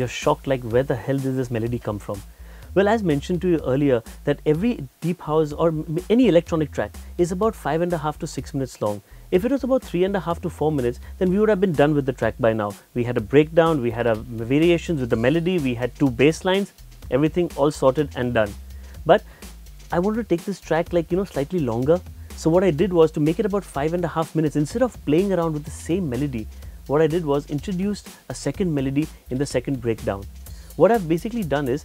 you're shocked like where the hell did this melody come from? Well, as mentioned to you earlier, that every deep house or any electronic track is about 5.5 to 6 minutes long. If it was about 3.5 to 4 minutes, then we would have been done with the track by now. We had a breakdown, we had a variations with the melody, we had 2 bass lines, everything all sorted and done. But I wanted to take this track like, slightly longer. So what I did was to make it about 5.5 minutes. Instead of playing around with the same melody, what I did was introduced a second melody in the second breakdown. What I've basically done is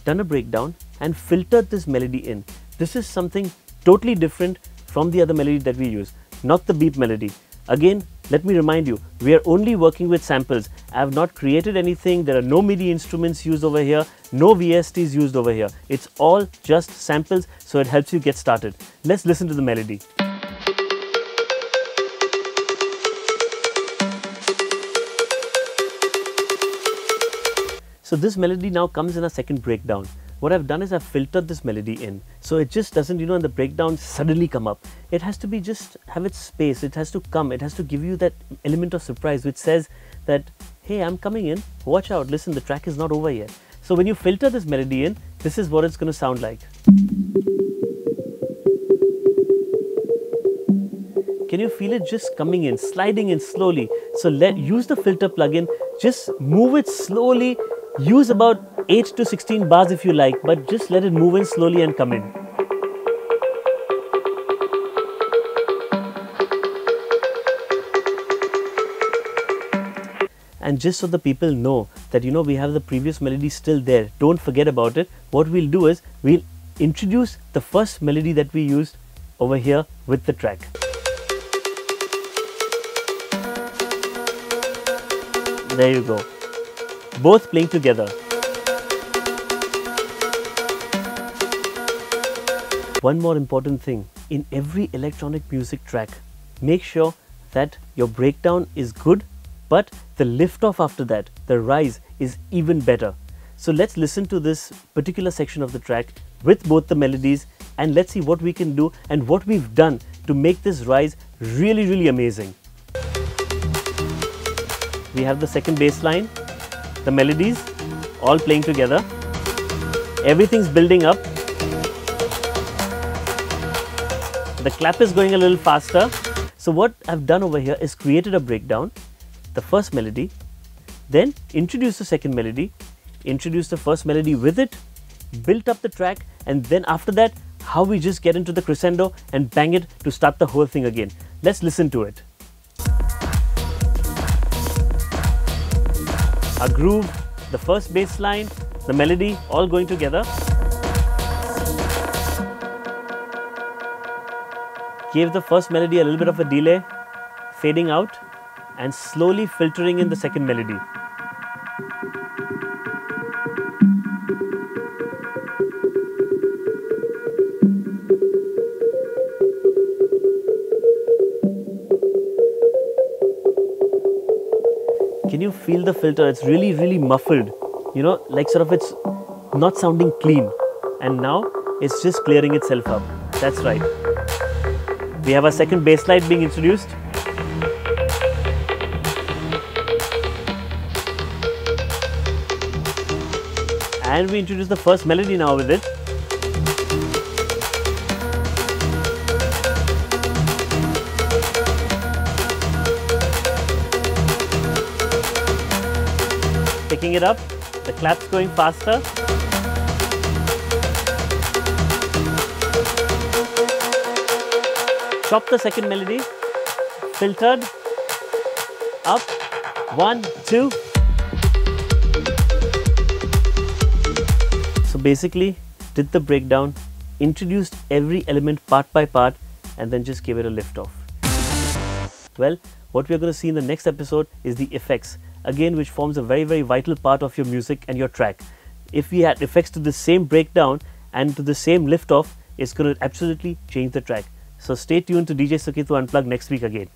done a breakdown and filtered this melody in. This is something totally different from the other melody that we use, not the beep melody. Again, let me remind you, we are only working with samples. I have not created anything. There are no MIDI instruments used over here, no VSTs used over here. It's all just samples, so it helps you get started. Let's listen to the melody. So this melody now comes in a second breakdown. What I've done is I've filtered this melody in. So it just doesn't, in the breakdown suddenly come up. It has to be just have its space. It has to come. It has to give you that element of surprise which says that, hey, I'm coming in. Watch out. Listen, the track is not over yet. So when you filter this melody in, this is what it's going to sound like. Can you feel it just coming in, sliding in slowly? So use the filter plugin. Just move it slowly. Use about 8 to 16 bars if you like, but just let it move in slowly and come in. And just so the people know that we have the previous melody still there, don't forget about it. What we'll do is we'll introduce the first melody that we used over here with the track. There you go. Both playing together. One more important thing, in every electronic music track, make sure that your breakdown is good, but the lift off after that, the rise, is even better. So let's listen to this particular section of the track with both the melodies and let's see what we can do and what we've done to make this rise really, really amazing. We have the second bass line, the melodies all playing together. Everything's building up. The clap is going a little faster. So what I've done over here is created a breakdown, the first melody, then introduce the second melody, introduce the first melody with it, built up the track, and then after that, how we just get into the crescendo and bang it to start the whole thing again. Let's listen to it. A groove, the first bass line, the melody, all going together. Gave the first melody a little bit of a delay, fading out and slowly filtering in the second melody. Can you feel the filter? It's really, really muffled. Like sort of it's not sounding clean. And now it's just clearing itself up. That's right. We have a second bass line being introduced. And we introduce the first melody now with it. Picking it up, the clap's going faster. Chop the second melody, filtered, up, 1, 2. So basically, did the breakdown, introduced every element part by part, and then just gave it a lift off. Well, what we're going to see in the next episode is the effects, again which forms a very, very vital part of your music and your track. If we had effects to the same breakdown and to the same lift off, it's going to absolutely change the track. So stay tuned to DJ Suketu Unplugged next week again.